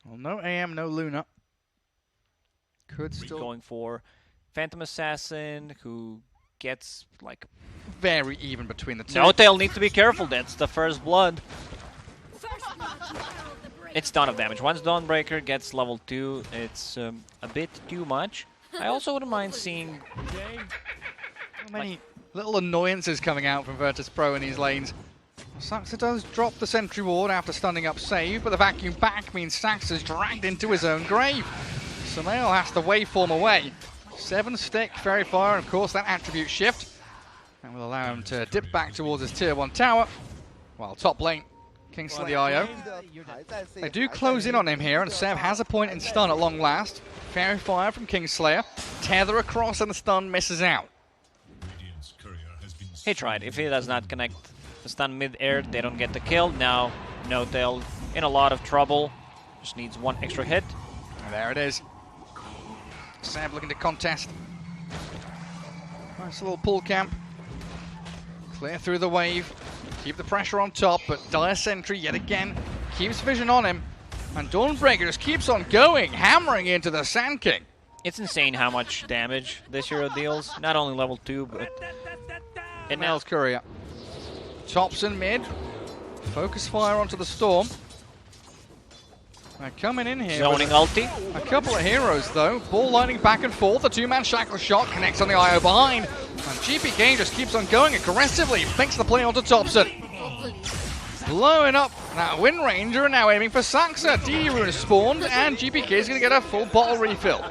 Well, no AM, no Luna. Could still Going for Phantom Assassin, who gets like very even between the two. DOTA needs to be careful. That's the first blood. It's ton of damage. Once Dawnbreaker gets level 2, it's a bit too much. I also wouldn't mind seeing many little annoyances coming out from Virtus Pro in these lanes. Saxa does drop the sentry ward after stunning up Save, but the vacuum back means Saxa's dragged into his own grave. Sumail has to waveform away. 7 stick, Fairy Fire, and of course that attribute shift. That will allow him to dip back towards his tier 1 tower, while top lane, Kingslayer the IO. They do close in on him here, and Seb has a point in stun at long last. Fairy Fire from Kingslayer. Tether across and the stun misses out. he tried. If he does not connect the stun mid-air, they don't get the kill. Now, No-Tail in a lot of trouble. Just needs one extra hit. And there it is. Seb looking to contest. Nice little pull camp. Clear through the wave. Keep the pressure on top, but Dire Sentry yet again keeps vision on him. And Dawnbreaker just keeps on going, hammering into the Sand King. It's insane how much damage this hero deals. Not only level 2, but It nails Courier. Thompson mid. Focus fire onto the Storm. They're coming in here. zoning ulti. A couple of heroes though. Ball lining back and forth. The two-man shackle shot connects on the IO behind. And GPK just keeps on going aggressively. Fakes the play onto Thompson. Blowing up that Wind Ranger and now aiming for Saxa. DD Rune is spawned and GPK is going to get a full bottle refill.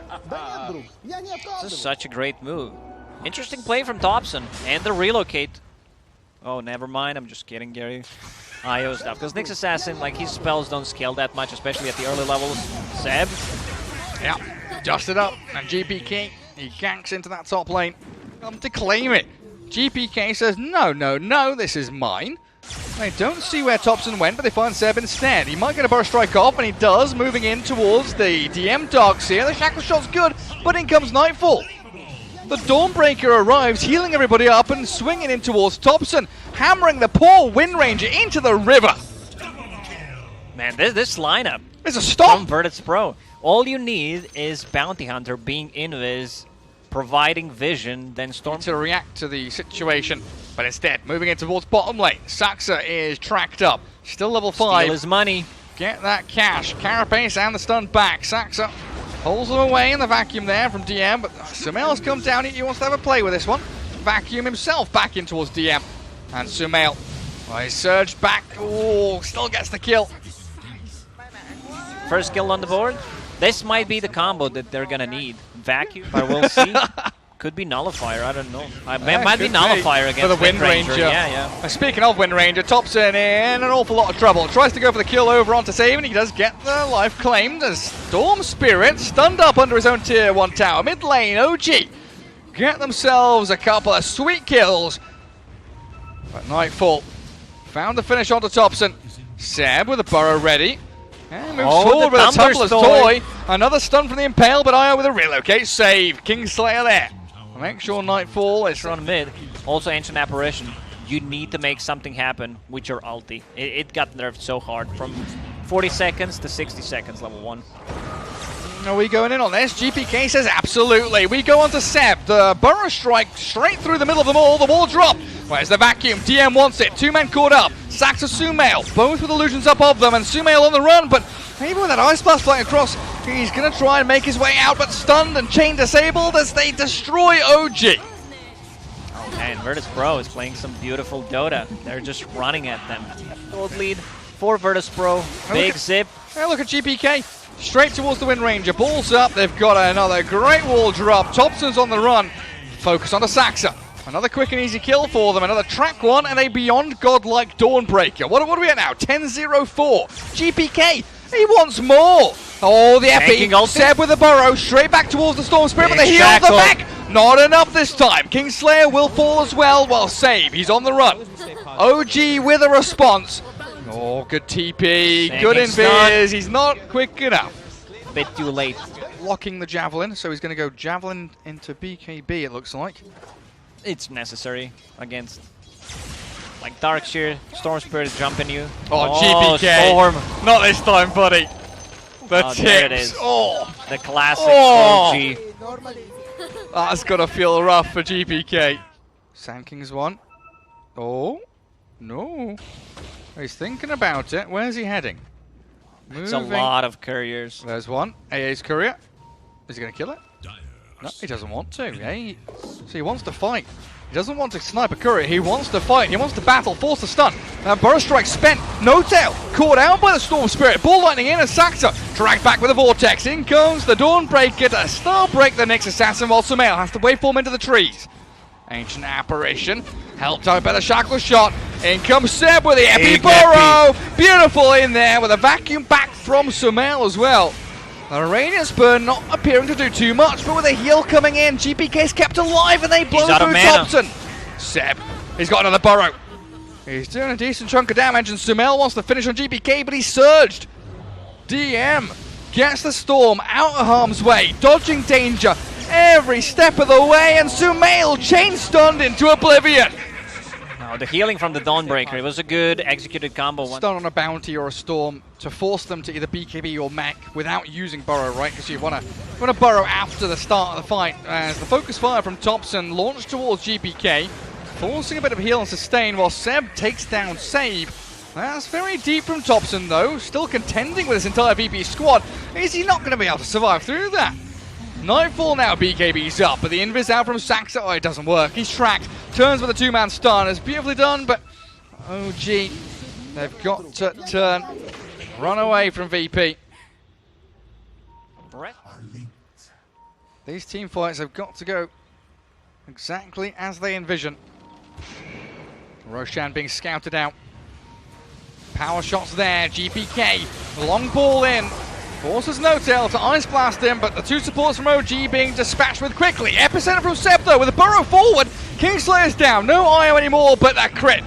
This is such a great move. Interesting play from Thompson. And the relocate. Oh, never mind. I'm just kidding, Gary. IO stuff. Because Nyx Assassin, like, his spells don't scale that much, especially at the early levels. Seb. Yeah, dusted up. And GPK, he ganks into that top lane. Come to claim it. GPK says, no, no, no, this is mine. They don't see where Thompson went, but they find Seb instead. He might get a burst strike off, and he does, moving in towards the DM Darks here. The shackle shot's good, but in comes Nightfall. The Dawnbreaker arrives, healing everybody up and swinging in towards Thompson, hammering the poor Wind Ranger into the river. Man, this lineup It's a stop. from Virtus Pro. All you need is Bounty Hunter being invis, providing vision, then Storm To react to the situation, but instead, moving in towards bottom lane. Saxa is tracked up, still level 5. steal his money. Get that cash. Carapace and the stun back. Saxa pulls them away in the vacuum there from DM, but Sumail's come down. He wants to have a play with this one. Vacuum himself back in towards DM. And Sumail, well, he surged back. Ooh, still gets the kill. First kill on the board. This might be the combo that they're gonna need. Vacuum, but we'll see. Could be Nullifier, I don't know. Might be could Nullifier against for the Wind Ranger. Yeah. Speaking of Wind Ranger, Thompson in an awful lot of trouble. Tries to go for the kill over onto Save, and he does get the life claimed as Storm Spirit stunned up under his own tier 1 tower. Mid lane, OG get themselves a couple of sweet kills. But Nightfall found the finish onto Thompson. Seb with a burrow ready. And moves forward with a Tumbler's Toy. Another stun from the Impale, but IO with a relocate save. Kingslayer there. Make sure Nightfall is On mid. Also Ancient Apparition. You need to make something happen with your ulti. It got nerfed so hard from 40 seconds to 60 seconds, level 1. Are we going in on this? GPK says absolutely. We go on to Seb. The Burrow Strike straight through the middle of them all. The wall drop. Where's the vacuum? DM wants it. Two men caught up. Saxa Sumail. Both with illusions up of them. And Sumail on the run. But even with that Ice Blast flying across, he's going to try and make his way out. But stunned and chain disabled as they destroy OG. Oh man, Virtus Pro is playing some beautiful Dota. They're just running at them. Gold lead for Virtus Pro. Big zip. Hey, look at GPK. Straight towards the Wind Ranger. Balls up. They've got another great wall drop. Thompson's on the run. Focus on the Saxa. Another quick and easy kill for them. Another track one and a beyond godlike Dawnbreaker. What are we at now? 10-0-4. GPK. He wants more. Oh, the epi. Seb with a burrow. Straight back towards the Storm Spirit. But the heal on the back. Not enough this time. Kingslayer will fall as well. While Save. He's on the run. OG with a response. Oh, good TP, good invis. He's not quick enough. Bit too late. Blocking the Javelin, so he's going to go Javelin into BKB, it looks like. It's necessary against like Darkshire, Storm Spirit jumping you. Oh, GPK. Storm. Not this time, buddy. The Oh, there it tips. is. Oh, The classic Oh. OG. that's got to feel rough for GPK. Sanking's one. Oh, no. He's thinking about it. Where's he heading? It's a lot of couriers. There's one. AA's courier. Is he going to kill it? No, he doesn't want to. Eh? So he wants to fight. He doesn't want to snipe a courier. He wants to fight. He wants to battle. Force the stun. Burrow Strike spent. No tail. Caught out by the Storm Spirit. Ball lightning in and Saxa dragged back with a Vortex. In comes the Dawnbreaker to star break the Nyx Assassin while Sumail has to waveform into the trees. Ancient Apparition. Helped out by the Shackle Shot. In comes Seb with the Epi Burrow. Beautiful in there with a vacuum back from Sumail as well. The Radiant Spur not appearing to do too much, but with a heal coming in, GPK's kept alive and they blow through Thompson. Seb, he's got another Burrow. He's doing a decent chunk of damage and Sumail wants to finish on GPK, but he's surged. DM gets the Storm out of harm's way, dodging danger every step of the way, and Sumail chain stunned into oblivion. Oh, the healing from the Dawnbreaker, it was a good executed combo. Stun on a bounty or a storm to force them to either BKB or mech without using Burrow, right? Because you want to burrow after the start of the fight. As the focus fire from Thompson launched towards GPK, forcing a bit of heal and sustain while Seb takes down Save. That's very deep from Thompson though, still contending with his entire VP squad. Is he not going to be able to survive through that? Nightfall now, BKB's up, but the invis out from Saxa, oh, it doesn't work. He's tracked, turns with a two-man stun. It's beautifully done, but OG, they've got to turn, run away from VP. These team fights have got to go exactly as they envision. Roshan being scouted out. Power shots there, GPK, long ball in. Forces No-Tail to Ice Blast him, but the two supports from OG being dispatched with quickly. Epicenter from Seb though, with a Burrow forward. Kingslayer's down, no IO anymore, but that crit.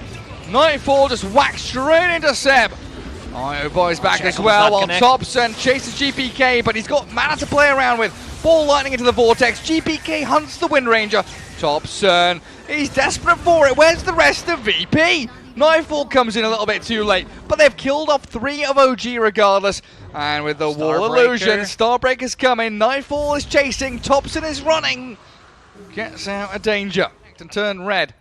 Nightfall just whacked straight into Seb. IO boys back as well, while Thompson chases GPK, but he's got mana to play around with. Ball lightning into the Vortex, GPK hunts the Wind Ranger. Thompson, he's desperate for it, where's the rest of VP? Nightfall comes in a little bit too late, but they've killed off 3 of OG regardless. And with the Wall Illusion, Starbreaker's coming, Nightfall is chasing, Thompson is running. Gets out of danger and turn red.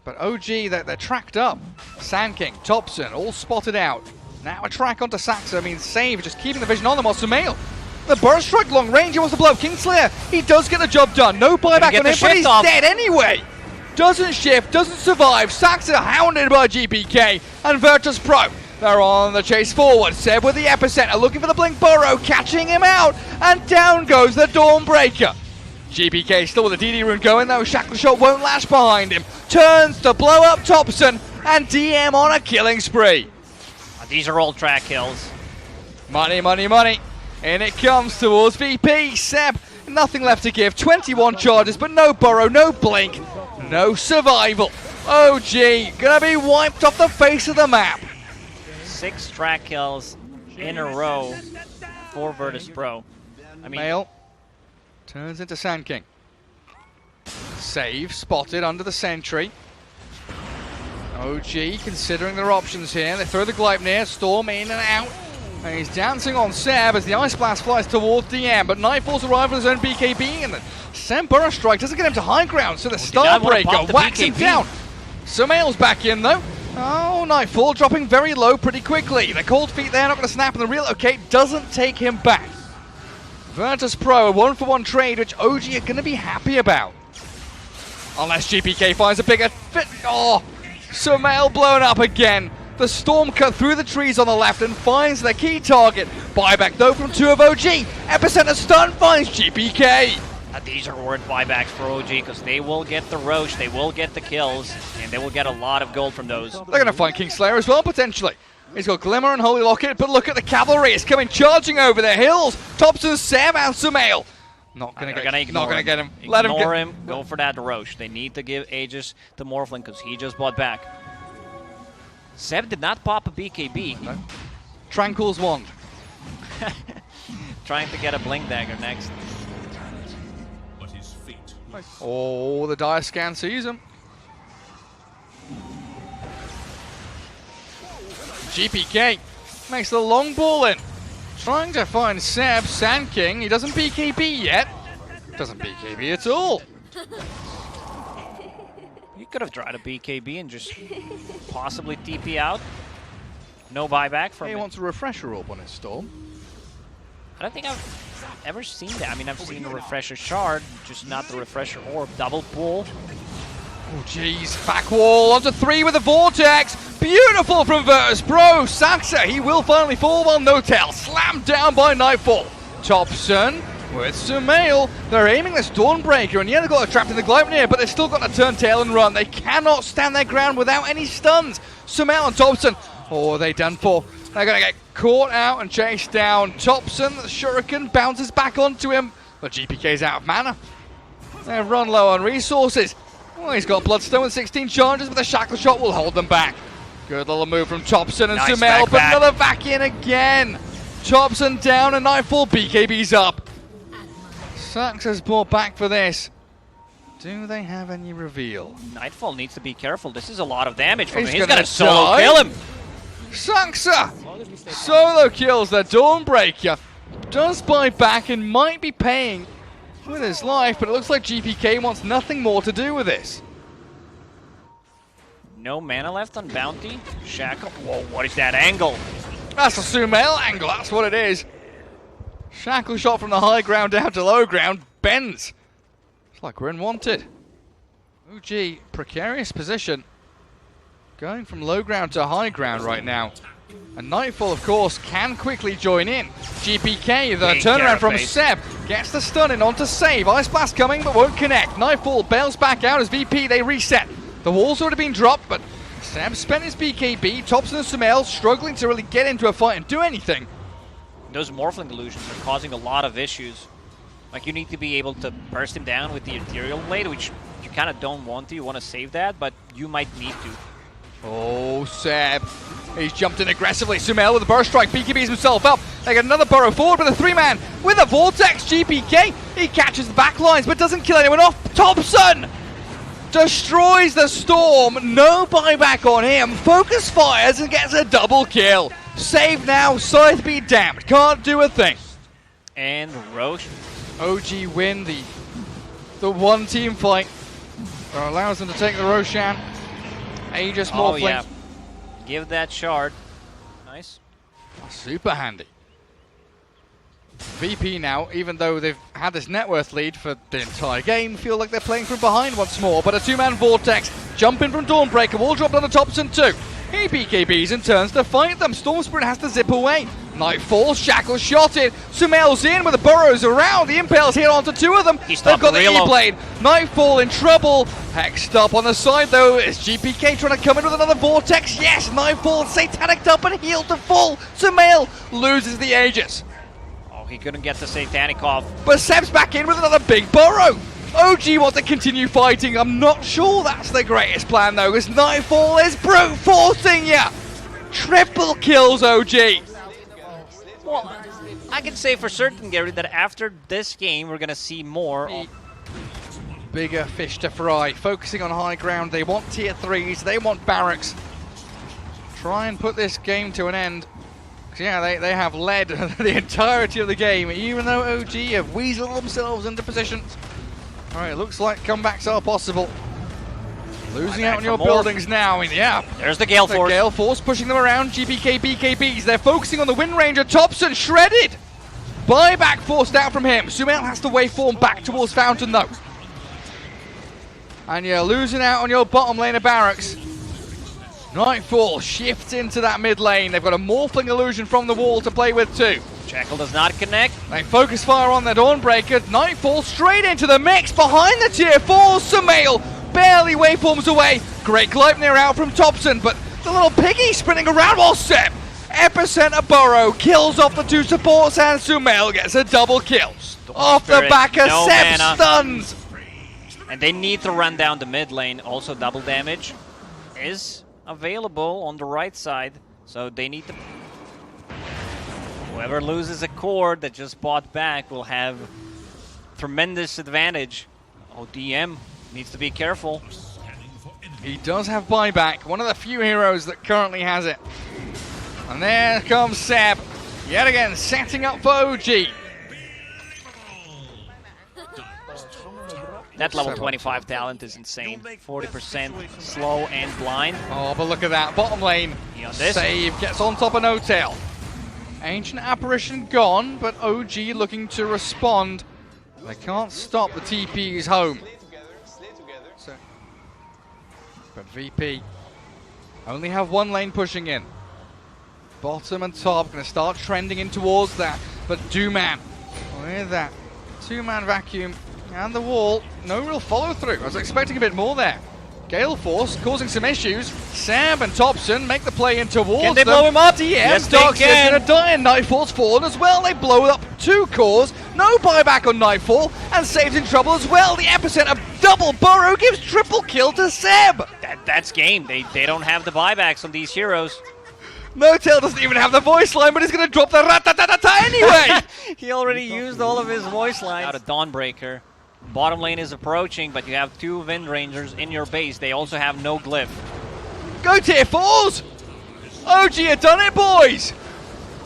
But OG, they're tracked up. Sandking, Thompson, all spotted out. Now a track onto Saxa means Save, just keeping the vision on them while Sumail. The Burst Strike long range, he wants to blow up Kingslayer. He does get the job done, no buyback on him, but he's dead anyway. Doesn't shift, doesn't survive. Saxa hounded by GPK and Virtus Pro. They're on the chase forward. Seb with the epicenter, looking for the Blink Burrow, catching him out, and down goes the Dawnbreaker. GPK still with the DD rune going though. Shackle Shot won't lash behind him. Turns to blow up Thompson, and DM on a killing spree. These are all track kills. Money, money, money. And it comes towards VP. Seb, nothing left to give. 21 charges, but no Burrow, no Blink, no survival. OG gonna be wiped off the face of the map. 6 track kills in a row for Virtus Pro. I mean, Mail turns into Sand King. Save spotted under the sentry. OG considering their options here. They throw the Gleipnir, Storm in and out. And he's dancing on Seb as the Ice Blast flies towards DM, but Nightfall's arrived with his own BKB, and the Seb Burrow Strike doesn't get him to high ground, so the Starbreaker whacks him down. Sumail's back in though. Oh, Nightfall dropping very low pretty quickly. The cold feet there, not going to snap, and the relocate doesn't take him back. Virtus Pro, a 1-for-1 trade, which OG are going to be happy about. Unless GPK finds a bigger fit. Oh, Sumail blown up again. The Storm cut through the trees on the left and finds their key target. Buyback though from 2 of OG. Epicenter stun finds GPK. These are worth buybacks for OG because they will get the Roche, they will get the kills, and they will get a lot of gold from those. They're going to find Kingslayer as well, potentially. He's got Glimmer and Holy Locket, but look at the cavalry. It's coming charging over the hills. Thompson, Sam, and Sumail. Not going to get him. Let Ignore him. Go for that Roche. They need to give Aegis to Morphling because he just bought back. Seb did not pop a BKB. No. Tranquil's wand. Trying to get a Blink Dagger next. Oh, the Dire Scan sees him. GPK makes the long ball in. Trying to find Seb, Sand King. He doesn't BKB yet. Doesn't BKB at all. You could have tried a BKB and just possibly TP out. No buyback from He him. wants a refresher orb on his Storm. I don't think I've ever seen that. I mean, I've seen a refresher shard, just not the refresher orb. Double pull. Oh, jeez. Back wall onto 3 with a Vortex. Beautiful from Virtus Pro. Saxa, he will finally fall while Notel slammed down by Nightfall. Thompson with Sumail. They're aiming this Dawnbreaker, and yeah, they've got a trapped in the Gleipnir, but they've still got to turn tail and run. They cannot stand their ground without any stuns. Sumail and Thompson. Oh, are they done for? They're going to get caught out and chased down. Thompson, the Shuriken, bounces back onto him, but GPK's out of mana. They run low on resources. Well, he's got Bloodstone with 16 charges, but the Shackle Shot will hold them back. Good little move from Thompson and Nice Sumail, but back. another back in again. Thompson down and Nightfall, BKB's up. Saxa's brought back for this. Do they have any reveal? Nightfall needs to be careful. This is a lot of damage from him. He's He's gonna gonna solo die. kill him. Saxa solo kills the Dawnbreaker. Does buy back and might be paying with his life, but it looks like GPK wants nothing more to do with this. No mana left on Bounty. Shackle. Whoa, what is that angle? That's a Sumail angle, that's what it is. Shackle Shot from the high ground down to low ground, bends. It's like we're in Wanted. OG, precarious position. Going from low ground to high ground right now. And Nightfall, of course, can quickly join in. GPK, the Big turnaround from carapace. Seb, gets the stun in onto save. Ice Blast coming, but won't connect. Nightfall bails back out as VP, they reset. The wall's already been dropped, but Seb spent his BKB. Thompson and Sumail struggling to really get into a fight and do anything. Those Morphling illusions are causing a lot of issues. Like, you need to be able to burst him down with the Ethereal Blade, which you kind of don't want to. You want to save that, but you might need to. Oh, Seb. He's jumped in aggressively. Sumail with a burst strike. BKBs himself up. They get another burrow forward with a 3-man. With a Vortex, GPK. He catches the back lines, but doesn't kill anyone off. Thompson destroys the Storm. No buyback on him. Focus fires and gets a double kill. Save now. Scythe be damned. Can't do a thing. And Roche. OG win the one team fight. Allows them to take the Roshan. Aegis Morphling. Yeah. Give that shard. Nice. Super handy. VP now, even though they've had this net worth lead for the entire game, feel like they're playing from behind once more. But a 2-man Vortex, jump in from Dawnbreaker, wall dropped on the Thompson too. He BKBs and turns to fight them. Storm Spirit has to zip away. Nightfall, Shackle shotted. Sumail's in with the burrows around. The Impale's hit onto 2 of them. He's They've got the reload. E-Blade. Nightfall in trouble. Hexed up on the side though. Is GPK trying to come in with another Vortex? Yes, Nightfall satanicked up and healed to full. Sumail loses the Aegis. Oh, he couldn't get the Satanic off. But Seb's back in with another big burrow. OG want to continue fighting. I'm not sure that's the greatest plan though, because Nightfall is brute forcing ya. Triple kills OG. Well, I can say for certain, Gary, that after this game, we're going to see more. Bigger fish to fry. Focusing on high ground. They want tier 3s. They want barracks. Try and put this game to an end. 'Cause yeah, they have led the entirety of the game, even though OG have weaseled themselves into positions. Alright, it looks like comebacks are possible. Losing out on your buildings now. I mean, yeah. There's the Gale Force. The Gale Force pushing them around. GPK, BKBs. They're focusing on the Wind Ranger. Thompson shredded. Buyback forced out from him. Sumail has to waveform back towards Fountain though. And you're losing out on your bottom lane of barracks. Nightfall shifts into that mid lane. They've got a Morphling illusion from the wall to play with too. Shackle does not connect. They focus fire on the Dawnbreaker. Nightfall straight into the mix behind the tier 4. Sumail barely waveforms away. Great Gleipnir out from Thompson, but the little piggy sprinting around while Seb. Epicenter Burrow kills off the 2 supports and Sumail gets a double kill. Off the back of no Seb mana. stuns. And they need to run down the mid lane. Also, double damage is available on the right side. So they need to... Whoever loses a core that just bought back will have tremendous advantage. Oh, DM needs to be careful. He does have buyback, one of the few heroes that currently has it. And there comes Seb. Yet again, setting up for OG. That level 25 talent is insane. 40% slow and blind. Oh, but look at that. Bottom lane. Save gets on top of No-Tail. Ancient Apparition gone, but OG looking to respond. They can't stop the TP's home. But VP only have one lane pushing in. Bottom and top going to start trending in towards that. But Dooman with that two-man vacuum and the wall, no real follow-through. I was expecting a bit more there. Gale Force causing some issues. Sam and Thompson make the play in towards them. Can they blow him up? Yes, Dark's going to die, and Nightfall's fallen as well. They blow up 2 cores. No buyback on Nightfall, and Save's in trouble as well. The epicenter double burrow gives triple kill to Seb. That's game. They don't have the buybacks on these heroes. No-Tail doesn't even have the voice line, but he's going to drop the rat-ta-ta-ta-ta anyway. He already used all of his voice lines. Out of Dawnbreaker. Bottom lane is approaching, but you have 2 Wind Rangers in your base. They also have no glyph. Go tier 4s! OG have done it, boys!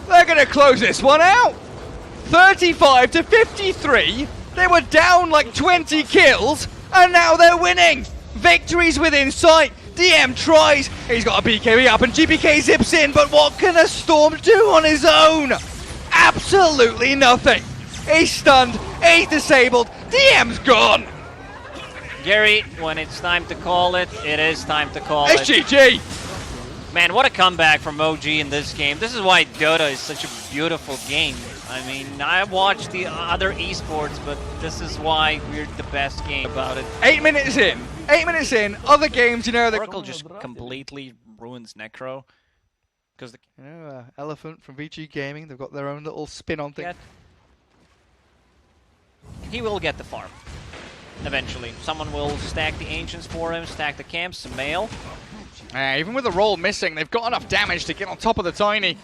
They're going to close this one out. 35 to 53. They were down like 20 kills, and now they're winning. Victory's within sight. DM tries. He's got a BKB up, and GPK zips in, but what can a Storm do on his own? Absolutely nothing. He's stunned. He's disabled. DM's gone. Gary, when it's time to call it, it is time to call it. It's GG. Man, what a comeback from OG in this game. This is why Dota is such a beautiful game. I mean, I watch the other esports, but this is why we're the best game about it. 8 minutes in. 8 minutes in. Other games, you know, Oracle just completely ruins Necro. Because the Elephant from VG Gaming, they've got their own little spin on thing. He will get the farm. Eventually. Someone will stack the Ancients for him, stack the camps, some mail. Even with the roll missing, they've got enough damage to get on top of the Tiny.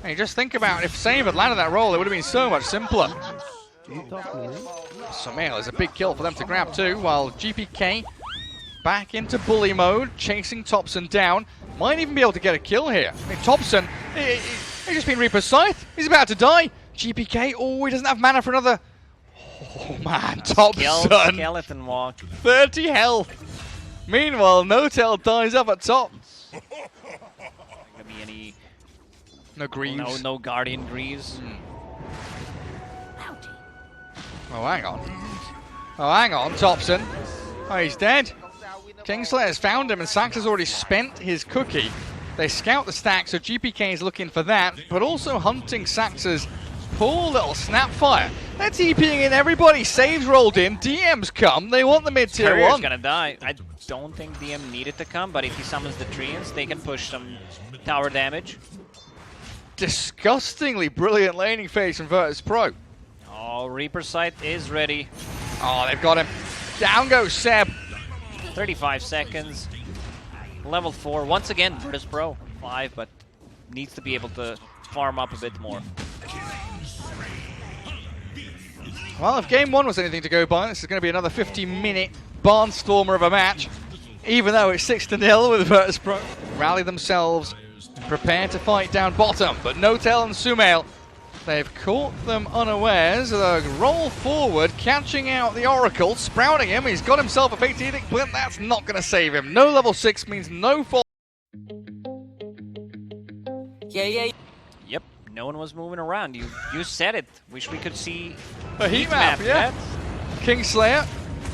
Hey, just think about if Save had landed that roll, it would have been so much simpler. Samael is a big kill for them to grab too, while GPK back into bully mode, chasing Thompson down. Might even be able to get a kill here. I mean, Thompson, he's just been Reaper's Scythe. He's about to die. GPK, oh, he doesn't have mana for another. Oh man, Thompson. Skeleton walk. 30 health. Meanwhile, No-Tail dies up at top. Not gonna be any. No Greaves. No Guardian Greaves. Oh, hang on. Oh, hang on, Thompson. Oh, he's dead. Kingslayer's found him, and Sax has already spent his cookie. They scout the stack, so GPK is looking for that, but also hunting Sax's poor little Snapfire. They're TPing in everybody. Saves rolled in. DM's come. They want the mid-tier 1. Courier's gonna die. I don't think DM needed to come, but if he summons the Treants, they can push some tower damage. Disgustingly brilliant laning phase from Virtus Pro. Oh, Reaper Sight is ready. Oh, they've got him. Down goes Seb. 35 seconds. Level 4. Once again, Virtus Pro. 5, but needs to be able to farm up a bit more. Well, if game 1 was anything to go by, this is going to be another 50-minute barnstormer of a match. Even though it's 6-0 with Virtus Pro. Rally themselves and prepare to fight down bottom. But No-Tail and Sumail, they've caught them unawares. The roll forward, catching out the Oracle, sprouting him. He's got himself a Fate Edict, but that's not going to save him. No level 6 means no fall. Yeah. Yep, no one was moving around. You said it. Wish we could see a heat map, yeah. Kingslayer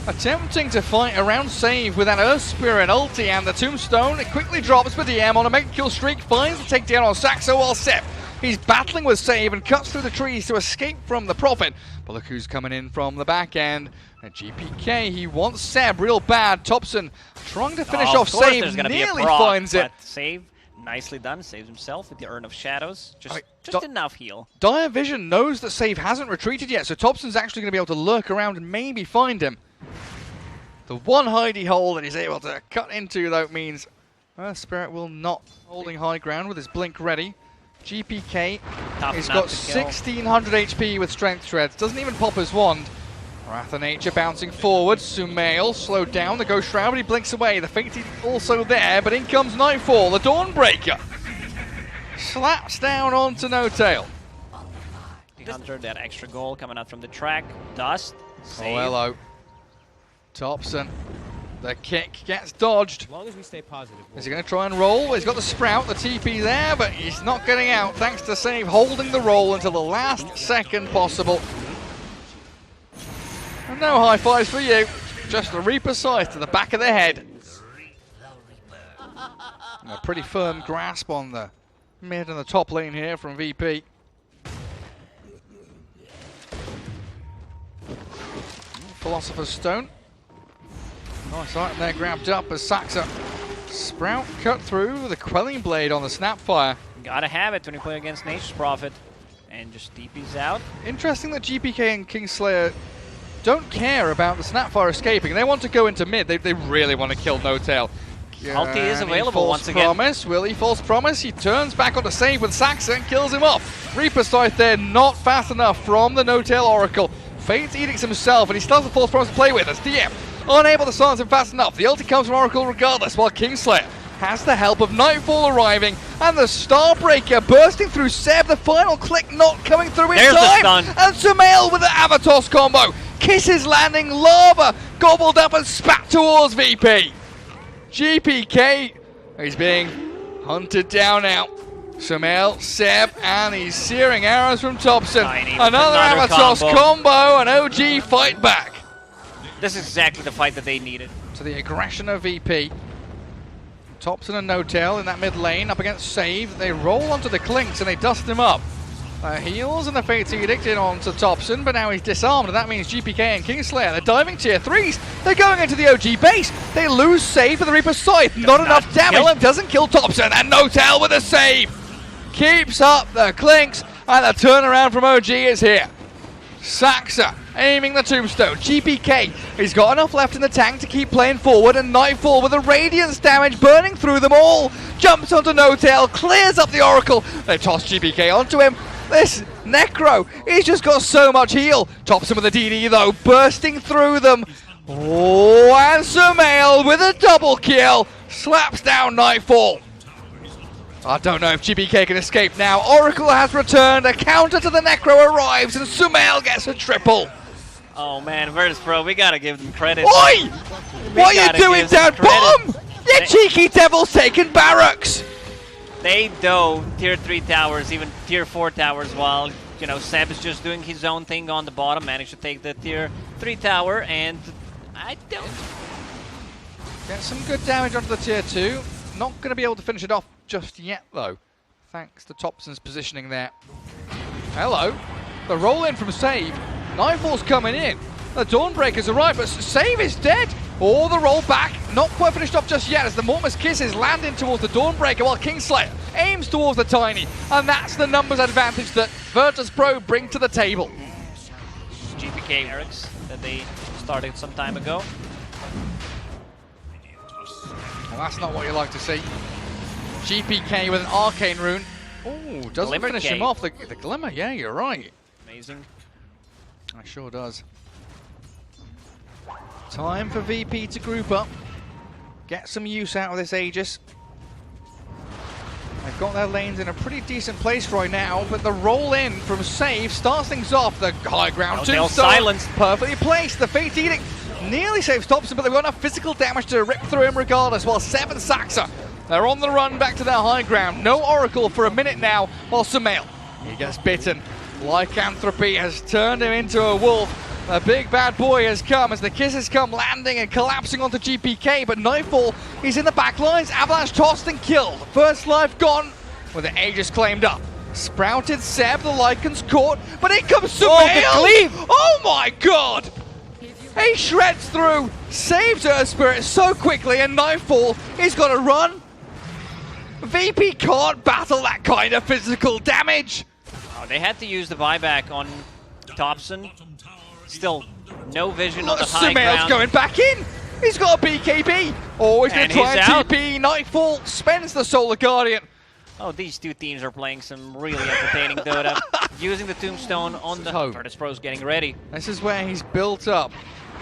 attempting to fight around Save with that Earth Spirit ulti and the Tombstone. It quickly drops for DM on a mega kill streak, finds the takedown on Saxo while Sep. He's battling with Save and cuts through the trees to escape from the Prophet. But look who's coming in from the back end. And GPK, he wants Seb real bad. Thompson trying to finish off Save, nearly finds it. Save, nicely done, saves himself with the Urn of Shadows. Just enough heal. Dire Vision knows that Save hasn't retreated yet, so Thompson's actually going to be able to lurk around and maybe find him. The one hidey hole that he's able to cut into, though, means Earth Spirit will not holding high ground with his blink ready. GPK, he's got 1600 HP with Strength Shreds, doesn't even pop his wand. Wrath of Nature bouncing forward, Sumail slowed down, the Ghost Shroud, but he blinks away. The Fate also there, but in comes Nightfall, the Dawnbreaker. Slaps down onto No-Tail. Hunter, that extra goal coming out from the track. Dust. Save. Oh, hello. Thompson. The kick gets dodged. As long as we stay positive. Is he going to try and roll? He's got the Sprout, the TP there, but he's not getting out thanks to Save holding the roll until the last second possible. And no high fives for you. Just a Reaper scythe to the back of the head. A pretty firm grasp on the mid and the top lane here from VP. Philosopher's Stone. Nice item there grabbed up as Saxa. Sprout cut through the Quelling Blade on the Snapfire. Gotta have it when you play against Nature's Prophet. And just DP's out. Interesting that GPK and Kingslayer don't care about the Snapfire escaping. They want to go into mid. They really want to kill No-Tail. Ulti is available once again. Promise. Will he false promise? He turns back on the save with Saxa and kills him off. Reaper Scythe there, not fast enough from the No-Tail Oracle. Fate's Edicts himself, and he still has a false promise to play with as DM. Unable to silence him fast enough. The ulti comes from Oracle regardless, while Kingslayer has the help of Nightfall arriving, and the Starbreaker bursting through Seb. The final click not coming through in There's time. The stun. And Sumail with the Avatos combo. Kisses landing, lava gobbled up and spat towards VP. GPK is being hunted down now. Sumail, Seb, and he's searing arrows from Thompson. Another Avatos combo, and OG fight back. This is exactly the fight that they needed. To the aggression of VP. Thompson and No-Tail in that mid lane up against Save. They roll onto the Clinks and they dust him up. Heals and the Fate's Edict in onto Thompson, but now he's disarmed, and that means GPK and Kingslayer, they're diving tier 3s. They're going into the OG base. They lose Save for the Reaper's Scythe. Not enough damage. Doesn't kill Thompson, and No-Tail with a save. Keeps up the Clinks, and the turnaround from OG is here. Saxa aiming the tombstone. GPK, he's got enough left in the tank to keep playing forward, and Nightfall with the Radiance damage burning through them all. Jumps onto No-Tail, clears up the Oracle. They toss GPK onto him. This Necro, he's just got so much heal. Tops him with a DD though, bursting through them. Oh, and Sumail with a double kill. Slaps down Nightfall. I don't know if GPK can escape now. Oracle has returned, a counter to the Necro arrives, and Sumail gets a triple. Oh man, Virtus Pro, we gotta give them credit. Oi! What are you doing down bottom? You cheeky devils taking barracks! They dove tier 3 towers, even tier 4 towers, while, you know, Seb is just doing his own thing on the bottom, managed to take the tier 3 tower, and I don't... Get some good damage onto the tier 2. Not going to be able to finish it off just yet, though, thanks to Thompson's positioning there. Hello. The roll in from Save. Nightfall's coming in. The Dawnbreakers arrive, but Save is dead. Or the roll back, not quite finished off just yet as the Mortimer's Kisses land in towards the Dawnbreaker while Kingslayer aims towards the Tiny. And that's the numbers advantage that Virtus Pro bring to the table. GPK Erics that they started some time ago. Well, that's not what you like to see. GPK with an Arcane Rune. Oh, doesn't finish him off. The Glimmer, yeah, you're right. Amazing. It sure does. Time for VP to group up. Get some use out of this Aegis. They've got their lanes in a pretty decent place right now, but the roll in from Save starts things off. The high ground tombstone silenced. Perfectly placed. The Fate's Edict nearly saves Thompson, but they've got enough physical damage to rip through him regardless, while Seb and Saxa, they're on the run back to their high ground. No Oracle for a minute now, while Sumail, he gets bitten. Lycanthropy has turned him into a wolf. The big bad boy has come as the kisses come landing and collapsing onto GPK, but Nightfall, he's in the back lines. Avalanche tossed and killed. First life gone with the Aegis claimed up. Sprouted Seb, the Lycans caught, but in comes Sumail! Oh my god! He shreds through, saves Earth Spirit so quickly, and Nightfall, he's got to run. VP can't battle that kind of physical damage. Oh, they had to use the buyback on Thompson. Still, no vision on the high ground. Sumail's going back in. He's got a BKB. Oh, he's going to try and TP. Nightfall spends the Solar Guardian. Oh, these two teams are playing some really entertaining Dota. Using the Tombstone on the Virtus Pro's getting ready. This is where he's built up.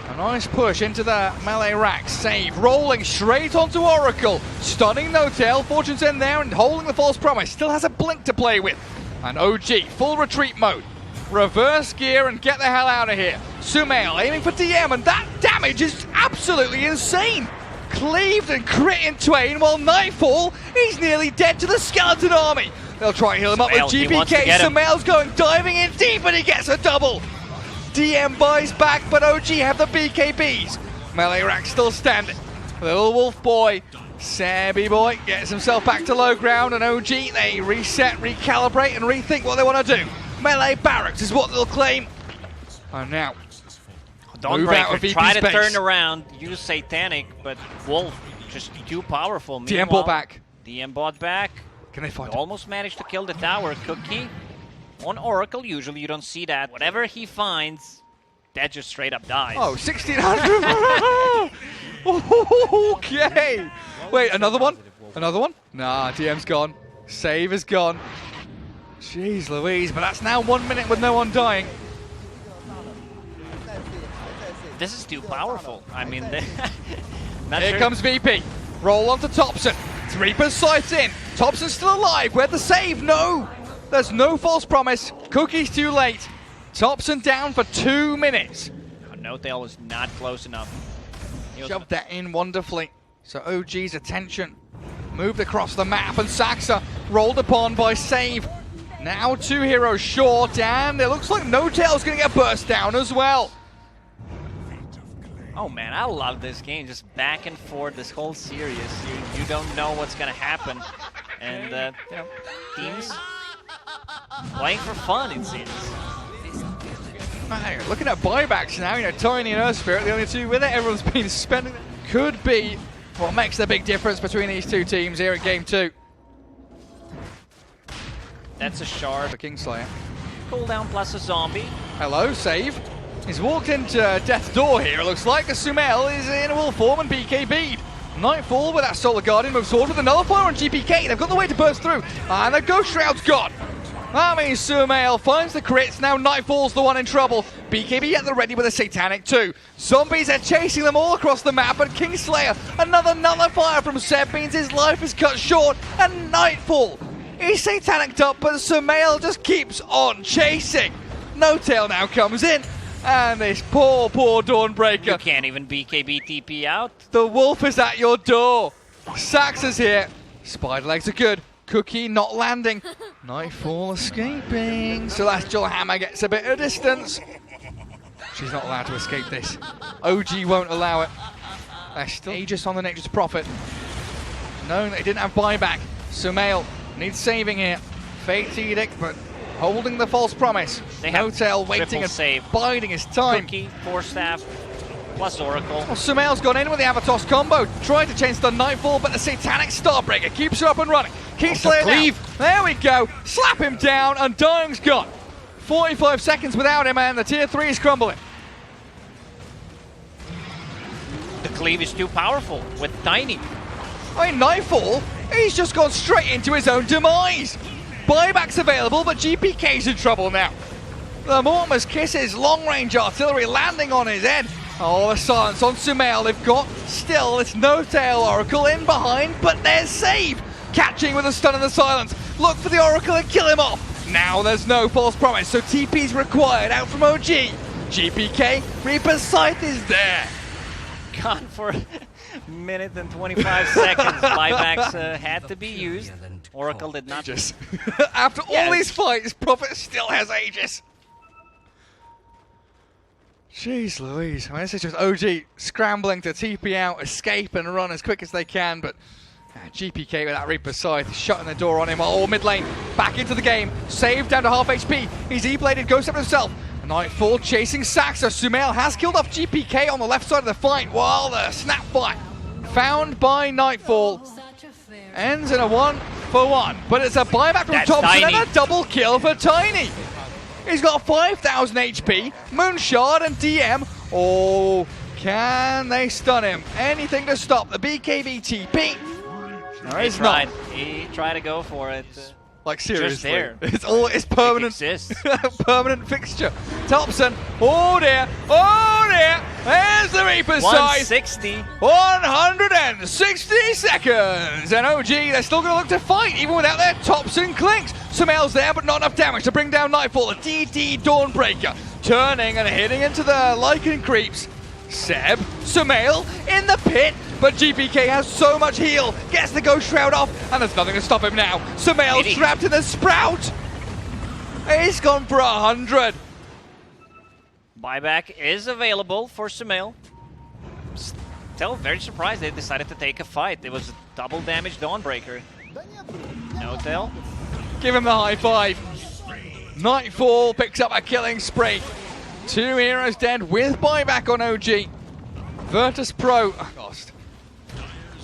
A nice push into the melee rack. Save, rolling straight onto Oracle. Stunning No-Tail. Fortune's in there and holding the false promise. Still has a blink to play with. And OG, full retreat mode. reverse gear and get the hell out of here. Sumail aiming for DM, and that damage is absolutely insane. Cleaved and crit in twain, while Nightfall, he's nearly dead to the skeleton army. They'll try and heal him up with GPK. Sumail's going diving in deep, and he gets a double. DM buys back, but OG have the BKBs. Melee rack still standing. Little wolf boy, Sabby boy, gets himself back to low ground, and OG, they reset, recalibrate, and rethink what they want to do. Melee barracks is what they'll claim. And now, Dawnbreaker try to turn around, use Satanic, but Wolf just too powerful. DM bought back. DM bought back. Can they find Almost managed to kill the tower. Cookie on Oracle, usually you don't see that. Whatever he finds, that just straight up dies. Oh, 1600! Okay! Wait, another one? Another one? Nah, DM's gone. Save is gone. Jeez Louise, but that's now 1 minute with no one dying. This is too powerful. I mean, here comes VP. Roll onto Thompson. Reaper's sights in. Thompson's still alive. Where'd the save? No! There's no false promise. Cookie's too late. Thompson down for 2 minutes. No-Tail was not close enough. Shoved that in wonderfully. So OG's attention moved across the map, and Saxa rolled upon by save. Now 2 heroes short, and it looks like No-Tail's going to get burst down as well. Oh man, I love this game. Just back and forth, this whole series. You don't know what's going to happen. And, you know, teams playing for fun, it seems. Looking at buybacks now, you know, Tiny and Earth Spirit, the only two with it. Everyone's been spending. Could be what makes the big difference between these two teams here at Game 2. That's a shard. For Kingslayer. Cooldown plus a zombie. Hello, save. He's walked into Death's Door here, it looks like. Sumail is in wolf form and BKB'd. Nightfall with that Solar Guardian moves forward with a nullifier on GPK. They've got the way to burst through, and the Ghost Shroud's gone. That means Sumail finds the crits. Now Nightfall's the one in trouble. BKB at the ready with a Satanic too. Zombies are chasing them all across the map, and Kingslayer, another nullifier from Seb, means his life is cut short, and Nightfall. He's Satanicked up, but Sumail just keeps on chasing. No-Tail now comes in, and this poor Dawnbreaker. You can't even BKB TP out. The wolf is at your door. Saxa's here. Spider legs are good. Cookie not landing. Nightfall escaping. Celestial Hammer gets a bit of distance. She's not allowed to escape this. OG won't allow it. There's still Aegis on the Nature's Prophet. No, they didn't have buyback. Sumail needs saving here. Fate's Edict, but holding the false promise. No-Tail waiting and biding his time. Cookie, Force Staff, plus Oracle. Well, Sumail's gone in with the Avatos combo. Tried to change the Nightfall, but the Satanic Starbreaker keeps her up and running. Kingslayer now. There we go. Slap him down, and Dying's gone. 45 seconds without him, and the tier 3 is crumbling. The cleave is too powerful with Tiny. I mean, Nightfall, he's just gone straight into his own demise. Buyback's available, but GPK's in trouble now. The Mortimer's Kisses, long-range artillery landing on his head. Oh, the silence on Sumail. They've got still this No-Tail Oracle in behind, but there's save. Catching with a stun in the silence. Look for the Oracle and kill him off. Now there's no false promise, so TP's required out from OG. GPK, Reaper's Scythe is there. Gone for a minute and 25 seconds. Buybacks had to be used. Oracle did not. Aegis. After all these fights, Prophet still has Aegis. Jeez Louise. I mean, this is just OG scrambling to TP out, escape and run as quick as they can, but GPK with that Reaper Scythe shutting the door on him. Oh, mid lane, back into the game. Saved down to half HP. He's E-bladed, goes up himself. Nightfall chasing Saxa. Sumail has killed off GPK on the left side of the fight, while the snap fight found by Nightfall ends in a 1-for-1. But it's a buyback from Thompson and a double kill for Tiny. He's got 5,000 HP, Moonshard and DM. Oh, can they stun him? Anything to stop the BKB TP? He tried to go for it. Like seriously, Just there. It's permanent. It exists. Permanent fixture. Thompson, oh dear, there's the Reaper's size. 160. 160 seconds, and OG, they're still going to look to fight even without their Thompson clinks. Sumail's there, but not enough damage to bring down Nightfall. A DD Dawnbreaker turning and hitting into the Lycan creeps. Seb, Sumail in the pit, but GPK has so much heal, gets the Ghost Shroud off, and there's nothing to stop him now. Sumail's trapped in the Sprout. He's gone for 100. Buyback is available for Sumail. Still very surprised they decided to take a fight. It was a double damage Dawnbreaker. No tail. Give him the high five. Nightfall picks up a killing spree. 2 heroes dead with buyback on OG. Virtus Pro lost.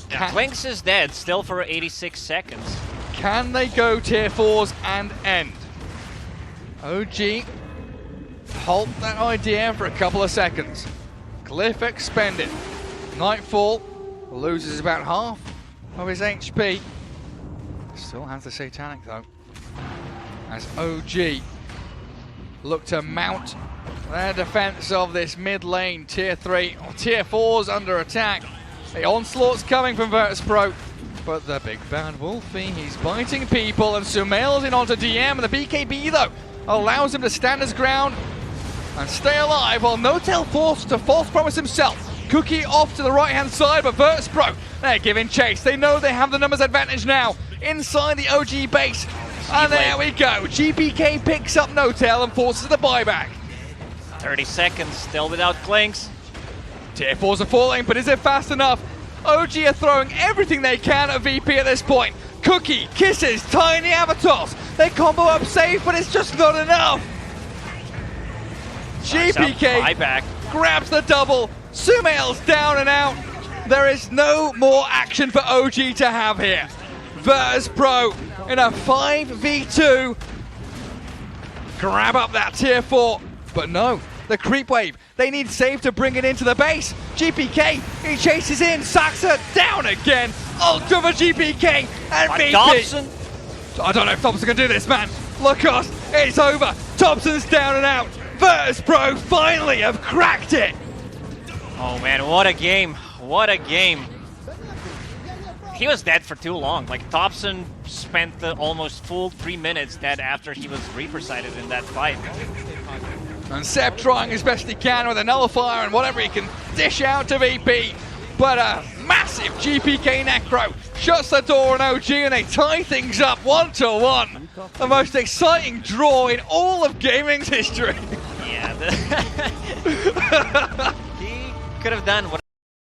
Clinks is dead still for 86 seconds. Can they go tier 4s and end? OG halt that idea for a couple of seconds. Glyph expended. Nightfall loses about half of his HP. Still has the Satanic though. As OG look to mount their defense of this mid lane, tier 3 or tier 4s under attack. The onslaught's coming from Virtus Pro, but the big bad Wolfie, he's biting people, and Sumail's in onto DM, and the BKB though allows him to stand his ground and stay alive, while Notel forced to false promise himself. Cookie off to the right hand side, but Virtus Pro, they're giving chase. They know they have the numbers advantage now inside the OG base. And there we go. GPK picks up Notel and forces the buyback. 30 seconds, still without Clinks. Tier 4s are falling, but is it fast enough? OG are throwing everything they can at VP at this point. Cookie, Kisses, Tiny Avatars. They combo up safe, but it's just not enough. GPK grabs the double. Sumail's down and out. There is no more action for OG to have here. Virtus Pro in a 5v2. Grab up that tier 4, but no. The creep wave, they need save to bring it into the base. GPK, he chases in, Saxa down again. Ultra for GPK and VP. Thompson. I don't know if Thompson can do this, man. Lacoste, it's over. Thompson's down and out. Virtus Pro finally have cracked it. Oh man, what a game. What a game. He was dead for too long. Like, Thompson spent the almost full 3 minutes dead after he was Reaper sighted in that fight. And Seb trying his best he can with a nullifier and whatever he can dish out to VP. But a massive GPK Necro shuts the door on OG and they tie things up 1-1. The most exciting draw in all of gaming's history. Yeah. He could have done what